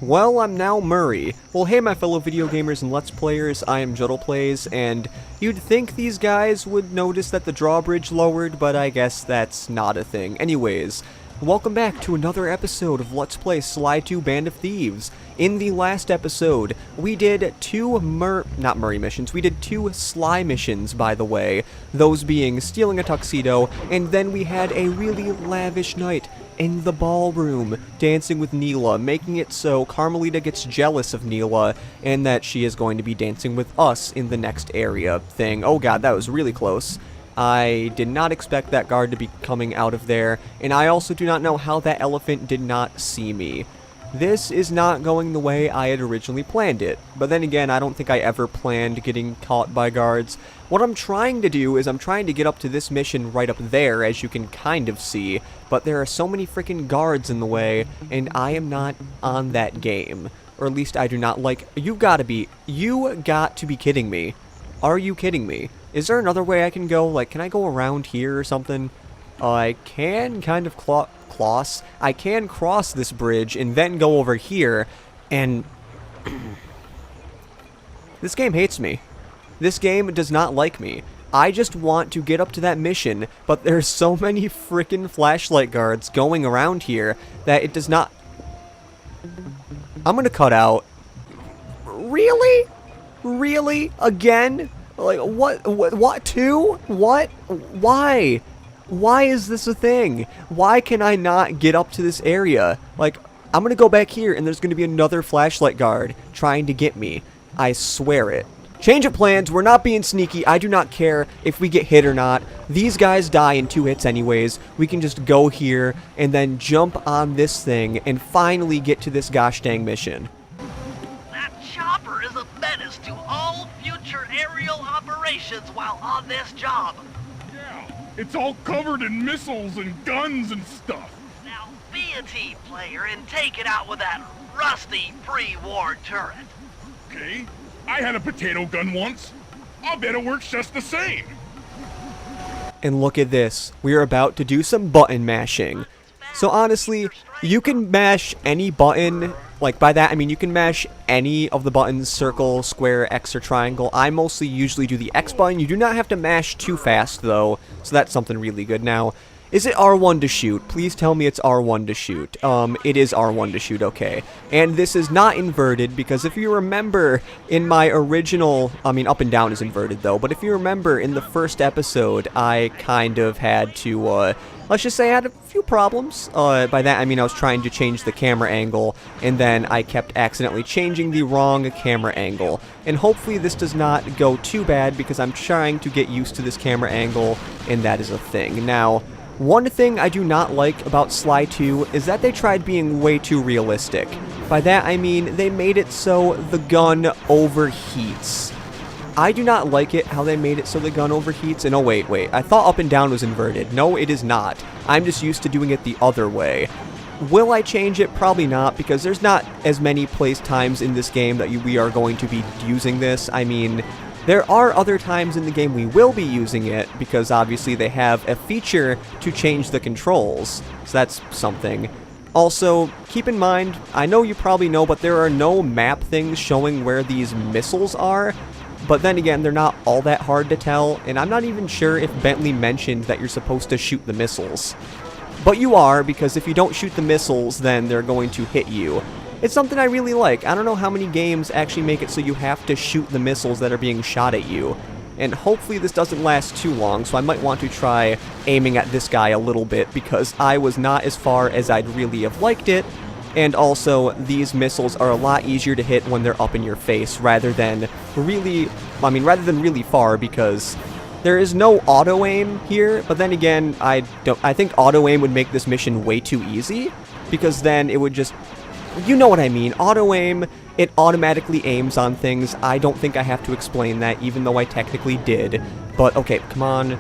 Well, I'm now Murray. Well, hey my fellow video gamers and Let's Players, I am JuddlePlays, and you'd think these guys would notice that the drawbridge lowered, but I guess that's not a thing. Anyways, welcome back to another episode of Let's Play Sly 2 Band of Thieves. In the last episode, we did two we did two Sly missions, by the way. Those being stealing a tuxedo, and then we had a really lavish night in the ballroom, dancing with Neela, making it so Carmelita gets jealous of Neela, and that she is going to be dancing with us in the next area thing. Oh god, that was really close. I did not expect that guard to be coming out of there, and I also do not know how that elephant did not see me. This is not going the way I had originally planned it, but then again, I don't think I ever planned getting caught by guards. What I'm trying to do is I'm trying to get up to this mission right up there, as you can kind of see, but there are so many freaking guards in the way, and I am not on that game. Or at least I do not like— you got to be kidding me. Are you kidding me? Is there another way I can go? Like, can I go around here or something? I can kind of I can cross this bridge and then go over here, and this game hates me. This game does not like me. I just want to get up to that mission, but there's so many freaking flashlight guards going around here that it does not— I'm gonna cut out. Really? Really? Again? Like, what, two? What? Why? Why is this a thing? Why can I not get up to this area? Like, I'm gonna go back here and there's gonna be another flashlight guard trying to get me. I swear it. Change of plans, we're not being sneaky, I do not care if we get hit or not. These guys die in 2 hits anyways. We can just go here and then jump on this thing and finally get to this gosh dang mission. That chopper is a menace to all future aerial operations while on this job. Yeah, it's all covered in missiles and guns and stuff. Now be a team player and take it out with that rusty pre-war turret. Okay, I had a potato gun once. I'll bet it works just the same. And look at this. We are about to do some button mashing. So honestly, you can mash any button. Like, by that I mean you can mash any of the buttons: circle, square, X, or triangle. I mostly usually do the X button. You do not have to mash too fast though, so that's something really good. Now, is it R1 to shoot? Please tell me it's R1 to shoot. It is R1 to shoot, okay. And this is not inverted, because if you remember in my original— I mean, up and down is inverted though, but if you remember in the first episode, I kind of had to, let's just say I had a few problems. By that I mean I was trying to change the camera angle, and then I kept accidentally changing the wrong camera angle. And hopefully this does not go too bad, because I'm trying to get used to this camera angle, and that is a thing. Now, one thing I do not like about Sly 2 is that they tried being way too realistic. By that I mean they made it so the gun overheats. I do not like it how they made it so the gun overheats. And oh wait, I thought up and down was inverted. No, it is not. I'm just used to doing it the other way. Will I change it? Probably not, because there's not as many place times in this game that we are going to be using this. I mean, there are other times in the game we will be using it, because obviously they have a feature to change the controls, so that's something. Also, keep in mind, I know you probably know, but there are no map things showing where these missiles are, but then again, they're not all that hard to tell, and I'm not even sure if Bentley mentioned that you're supposed to shoot the missiles. But you are, because if you don't shoot the missiles, then they're going to hit you. It's something I really like. I don't know how many games actually make it so you have to shoot the missiles that are being shot at you. And hopefully this doesn't last too long, so I might want to try aiming at this guy a little bit, because I was not as far as I'd really have liked it. And also, these missiles are a lot easier to hit when they're up in your face, rather than really far, because there is no auto-aim here. But then again, I think auto-aim would make this mission way too easy, because then it would just— you know what I mean. Auto-aim, it automatically aims on things. I don't think I have to explain that, even though I technically did. But, okay, come on.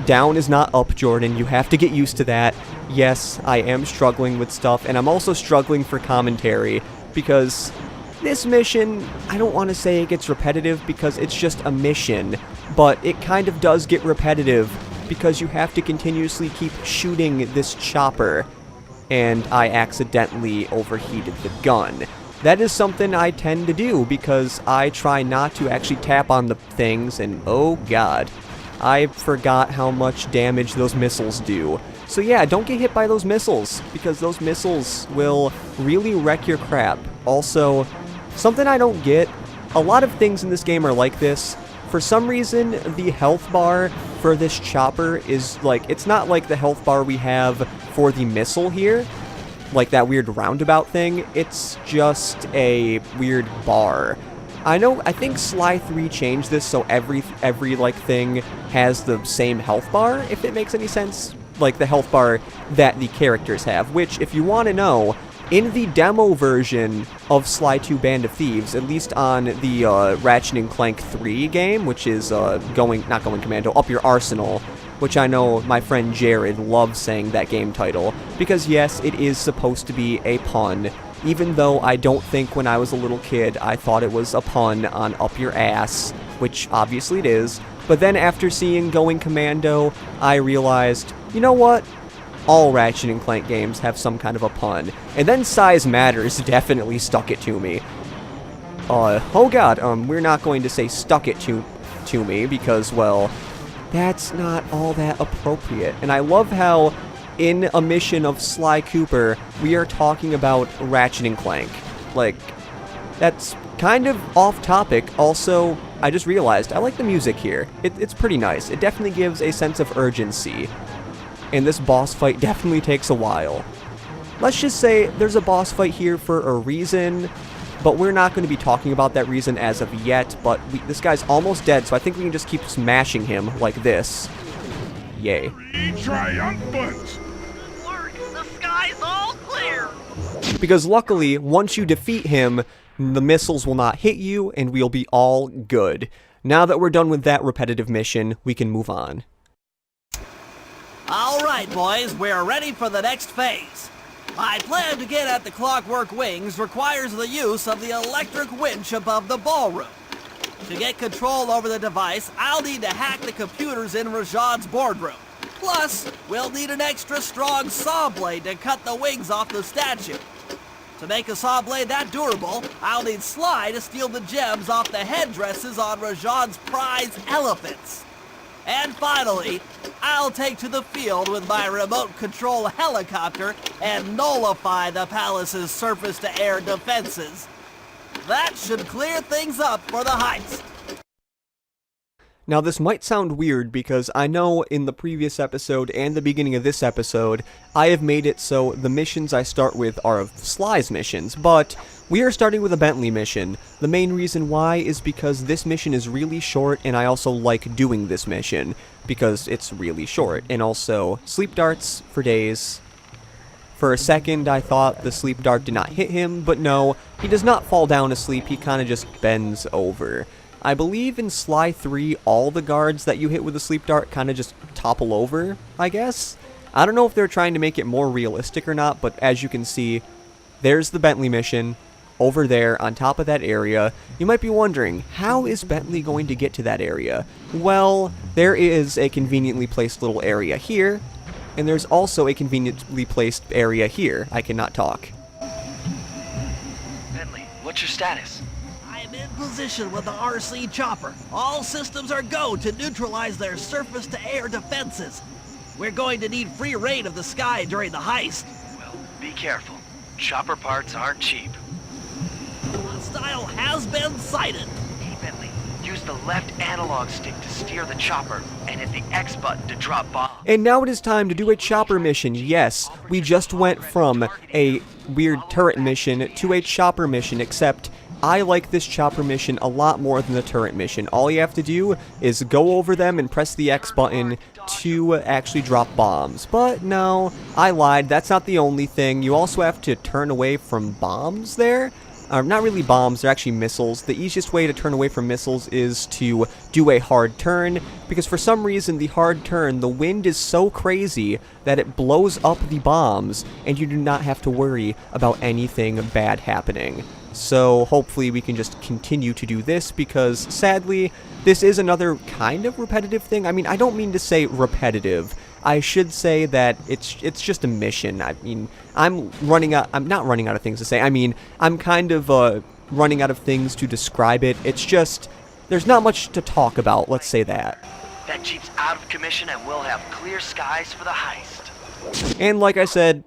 Down is not up, Jordan. You have to get used to that. Yes, I am struggling with stuff, and I'm also struggling for commentary, because this mission, I don't want to say it gets repetitive, because it's just a mission, but it kind of does get repetitive, because you have to continuously keep shooting this chopper. And I accidentally overheated the gun. that is something I tend to do because I try not to actually tap on the things, and oh god, I forgot how much damage those missiles do. So yeah, don't get hit by those missiles, because those missiles will really wreck your crap. Also, something I don't get, a lot of things in this game are like this. For some reason, the health bar for this chopper is like, it's not like the health bar we have for the missile here, like that weird roundabout thing. It's just a weird bar. I think Sly 3 changed this so every like thing has the same health bar, if it makes any sense. Like the health bar that the characters have, which, if you want to know, in the demo version of Sly 2 Band of Thieves, at least on the Ratchet & Clank 3 game, which is not Going Commando, Up Your Arsenal, which I know my friend Jared loves saying that game title, because yes, it is supposed to be a pun, even though I don't think when I was a little kid I thought it was a pun on Up Your Ass, which obviously it is. But then after seeing Going Commando, I realized, you know what? All Ratchet & Clank games have some kind of a pun. And then Size Matters definitely stuck it to me. Oh god, we're not going to say stuck it to me because, well, that's not all that appropriate. And I love how in a mission of Sly Cooper, we are talking about Ratchet & Clank. Like, that's kind of off topic. Also, I just realized I like the music here. It's pretty nice. It definitely gives a sense of urgency. And this boss fight definitely takes a while. Let's just say there's a boss fight here for a reason, but we're not going to be talking about that reason as of yet, but this guy's almost dead, so I think we can just keep smashing him like this. Yay. Triumphant! Good work. The sky's all clear. Because luckily, once you defeat him, the missiles will not hit you, and we'll be all good. Now that we're done with that repetitive mission, we can move on. All right, boys, we're ready for the next phase. My plan to get at the Clockwork Wings requires the use of the electric winch above the ballroom. To get control over the device, I'll need to hack the computers in Rajad's boardroom. Plus, we'll need an extra strong saw blade to cut the wings off the statue. To make a saw blade that durable, I'll need Sly to steal the gems off the headdresses on Rajad's prize elephants. And finally, I'll take to the field with my remote control helicopter and nullify the palace's surface-to-air defenses. That should clear things up for the heist. Now this might sound weird because I know in the previous episode and the beginning of this episode, I have made it so the missions I start with are of Sly's missions, but we are starting with a Bentley mission. The main reason why is because this mission is really short, and I also like doing this mission because it's really short. And also, sleep darts for days. For a second, I thought the sleep dart did not hit him, but no, he does not fall down asleep, he kind of just bends over. I believe in Sly 3, all the guards that you hit with a sleep dart kind of just topple over, I guess? I don't know if they're trying to make it more realistic or not, but as you can see, there's the Bentley mission, over there on top of that area. You might be wondering, how is Bentley going to get to that area? Well, there is a conveniently placed little area here, and there's also a conveniently placed area here. I cannot talk. Bentley, what's your status? I'm in position with the RC chopper. All systems are go to neutralize their surface-to-air defenses. We're going to need free reign of the sky during the heist. Well, be careful. Chopper parts aren't cheap. Hostile has been sighted. Hey, Bentley, use the left analog stick to steer the chopper and hit the X button to drop bombs. And now it is time to do a chopper mission. Yes, we just went from a weird turret mission to a chopper mission, except I like this chopper mission a lot more than the turret mission. All you have to do is go over them and press the X button to actually drop bombs. But no, I lied. That's not the only thing. You also have to turn away from bombs there. Not really bombs, they're actually missiles. The easiest way to turn away from missiles is to do a hard turn, because for some reason the hard turn, the wind is so crazy that it blows up the bombs, and you do not have to worry about anything bad happening. So hopefully we can just continue to do this, because sadly, this is another kind of repetitive thing. I mean, I don't mean to say repetitive, I should say that it's just a mission. I mean, I'm not running out of things to say. I mean, I'm kind of running out of things to describe it. It's just there's not much to talk about, let's say that. That jeep's out of commission and we'll have clear skies for the heist. And like I said,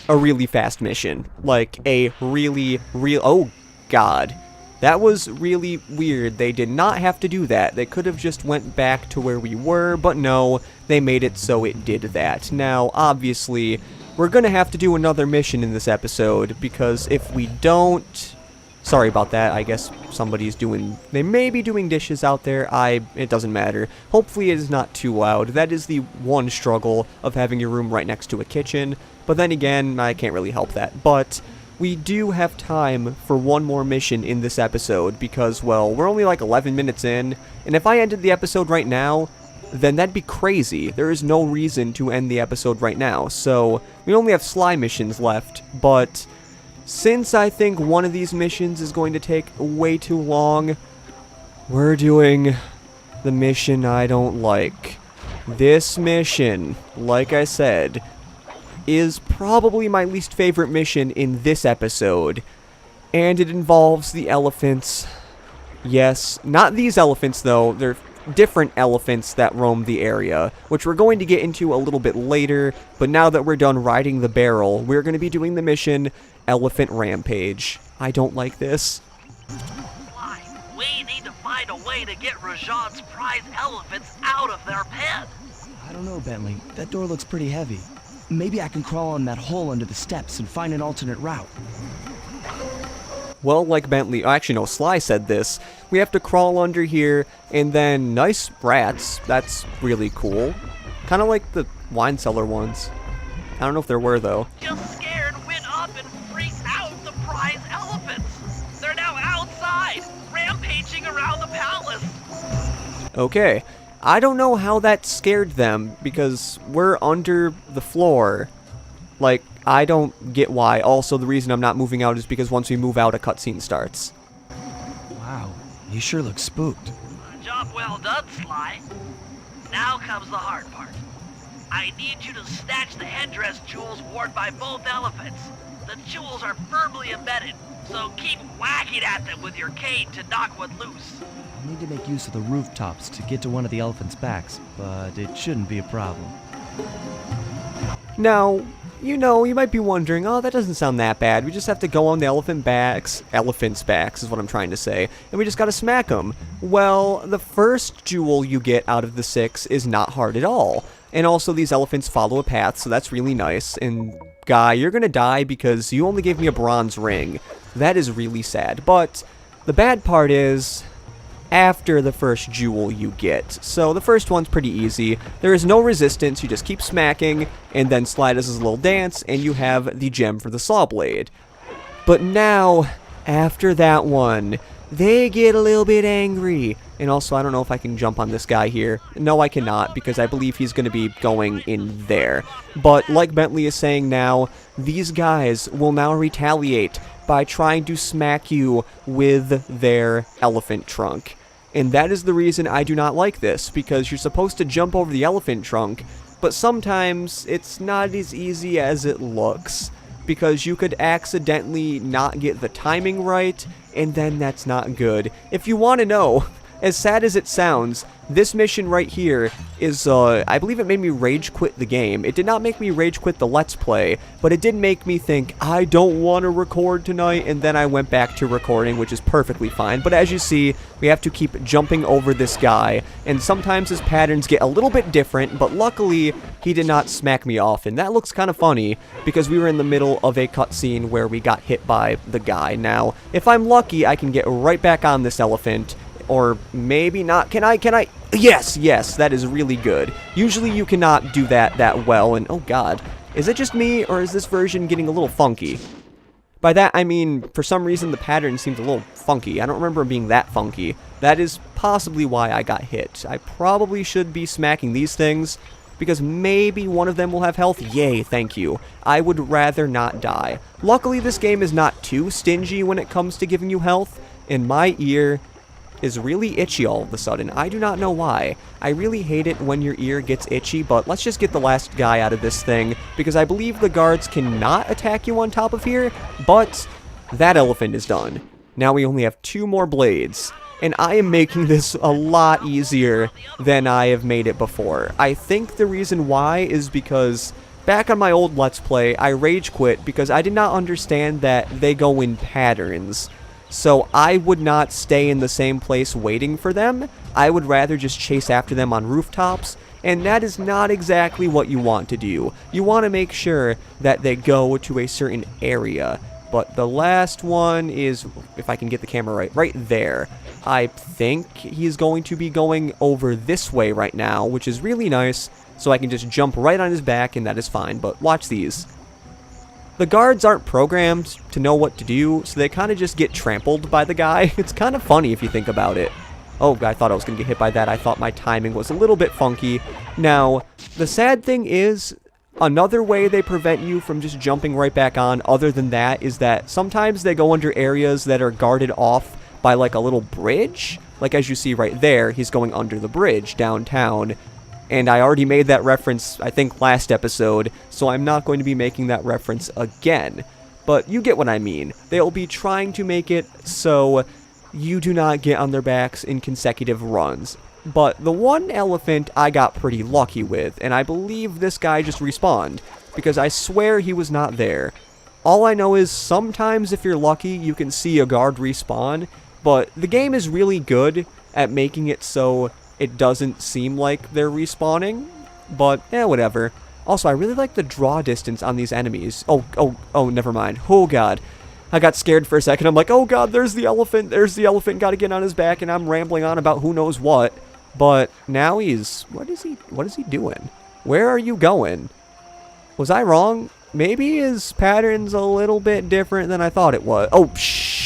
a really fast mission. Like a oh god. That was really weird. They did not have to do that. They could have just went back to where we were, but no, they made it so it did that. Now, obviously, we're gonna have to do another mission in this episode, because if we don't... Sorry about that, I guess somebody's doing... They may be doing dishes out there, it doesn't matter. Hopefully it is not too loud. That is the one struggle of having your room right next to a kitchen, but then again, I can't really help that. But we do have time for one more mission in this episode, because, well, we're only like 11 minutes in, and if I ended the episode right now, then that'd be crazy. There is no reason to end the episode right now, so we only have Sly missions left, but since I think one of these missions is going to take way too long, we're doing the mission I don't like. This mission, like I said, is probably my least favorite mission in this episode, and it involves the elephants. Yes, not these elephants though, they're different elephants that roam the area, which we're going to get into a little bit later, but now that we're done riding the barrel, we're going to be doing the mission Elephant Rampage. I don't like this. Sly, we need to find a way to get Rajan's prize elephants out of their pen. I don't know, Bentley. That door looks pretty heavy. Maybe I can crawl on that hole under the steps and find an alternate route. Well, like Bentley, actually no, Sly said this. We have to crawl under here, and then nice rats. That's really cool. Kind of like the wine cellar ones. I don't know if there were, though. Just scared, went up and freaked out the prize elephants. They're now outside, rampaging around the palace. Okay. I don't know how that scared them, because we're under the floor. Like, I don't get why. Also, the reason I'm not moving out is because once we move out, a cutscene starts. Wow, you sure look spooked. Job well done, Sly. Now comes the hard part. I need you to snatch the headdress jewels worn by both elephants. The jewels are firmly embedded, so keep whacking at them with your cane to knock one loose. I'll need to make use of the rooftops to get to one of the elephants' backs, but it shouldn't be a problem. Now, you know, you might be wondering, oh, that doesn't sound that bad. We just have to go on the elephant's backs is what I'm trying to say, and we just gotta smack them. Well, the first jewel you get out of the 6 is not hard at all. And also, these elephants follow a path, so that's really nice. And, Guy, you're gonna die because you only gave me a bronze ring. That is really sad. But the bad part is after the first jewel you get. So the first one's pretty easy. There is no resistance. You just keep smacking, and then Sly does his little dance, and you have the gem for the saw blade. But now, after that one, they get a little bit angry. And also, I don't know if I can jump on this guy here. No, I cannot, because I believe he's going to be going in there. But like Bentley is saying now, these guys will now retaliate by trying to smack you with their elephant trunk. And that is the reason I do not like this, because you're supposed to jump over the elephant trunk, but sometimes it's not as easy as it looks, because you could accidentally not get the timing right, and then that's not good. If you want to know, as sad as it sounds, this mission right here is, I believe it made me rage quit the game. It did not make me rage quit the Let's Play, but it did make me think, I don't want to record tonight, and then I went back to recording, which is perfectly fine. But as you see, we have to keep jumping over this guy, and sometimes his patterns get a little bit different, but luckily, he did not smack me off, and that looks kind of funny, because we were in the middle of a cutscene where we got hit by the guy. Now, if I'm lucky, I can get right back on this elephant, or maybe not. Can I? Yes, that is really good. Usually you cannot do that well, and oh god. Is it just me, or is this version getting a little funky? By that, I mean, for some reason the pattern seems a little funky. I don't remember it being that funky. That is possibly why I got hit. I probably should be smacking these things, because maybe one of them will have health. Yay, thank you. I would rather not die. Luckily, this game is not too stingy when it comes to giving you health. In my ear, is really itchy all of a sudden. I do not know why. I really hate it when your ear gets itchy, but let's just get the last guy out of this thing, because I believe the guards cannot attack you on top of here, but that elephant is done. Now we only have 2 more blades, and I am making this a lot easier than I have made it before. I think the reason why is because back on my old Let's Play, I rage quit because I did not understand that they go in patterns. So I would not stay in the same place waiting for them. I would rather just chase after them on rooftops, and that is not exactly what you want to do. You want to make sure that they go to a certain area. But the last one is, if I can get the camera right there. I think he's going to be going over this way right now, which is really nice, so I can just jump right on his back, and that is fine. But watch these. The guards aren't programmed to know what to do, so they kind of just get trampled by the guy. It's kind of funny if you think about it. Oh, I thought I was going to get hit by that. I thought my timing was a little bit funky. Now, the sad thing is, another way they prevent you from just jumping right back on, other than that, is that sometimes they go under areas that are guarded off by like a little bridge. Like as you see right there, he's going under the bridge downtown. And I already made that reference, I think, last episode, so I'm not going to be making that reference again. But you get what I mean. They'll be trying to make it so you do not get on their backs in consecutive runs. But the one elephant I got pretty lucky with, and I believe this guy just respawned, because I swear he was not there. All I know is sometimes if you're lucky, you can see a guard respawn, but the game is really good at making it so it doesn't seem like they're respawning, but whatever. Also, I really like the draw distance on these enemies. Oh, never mind. Oh, God. I got scared for a second. I'm like, oh, God, there's the elephant. There's the elephant. Got to get on his back, and I'm rambling on about who knows what. But now he's... What is he doing? Where are you going? Was I wrong? Maybe his pattern's a little bit different than I thought it was. Oh, shh.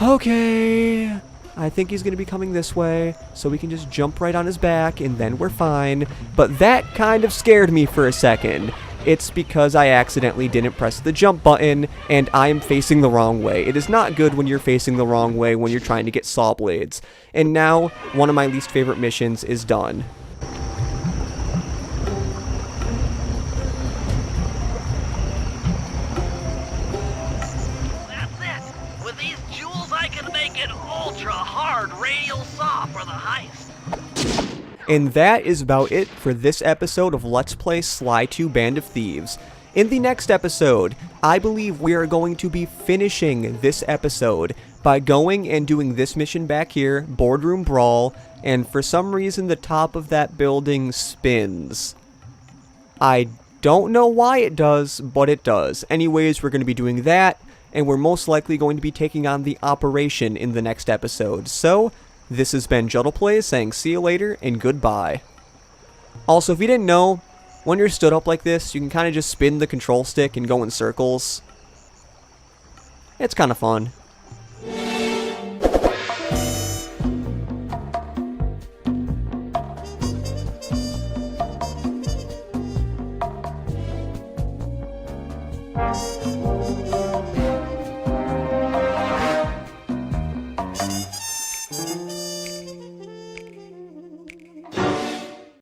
Okay, I think he's going to be coming this way, so we can just jump right on his back, and then we're fine. But that kind of scared me for a second. It's because I accidentally didn't press the jump button, and I am facing the wrong way. It is not good when you're facing the wrong way when you're trying to get saw blades. And now, one of my least favorite missions is done. Ultra-hard radial saw for the heist. And that is about it for this episode of Let's Play Sly 2 Band of Thieves. In the next episode, I believe we are going to be finishing this episode by going and doing this mission back here, Boardroom Brawl, and for some reason the top of that building spins. I don't know why it does, but it does. Anyways, we're going to be doing that, and we're most likely going to be taking on the operation in the next episode. So, this has been JuddlePlays saying see you later and goodbye. Also, if you didn't know, when you're stood up like this, you can kind of just spin the control stick and go in circles. It's kind of fun.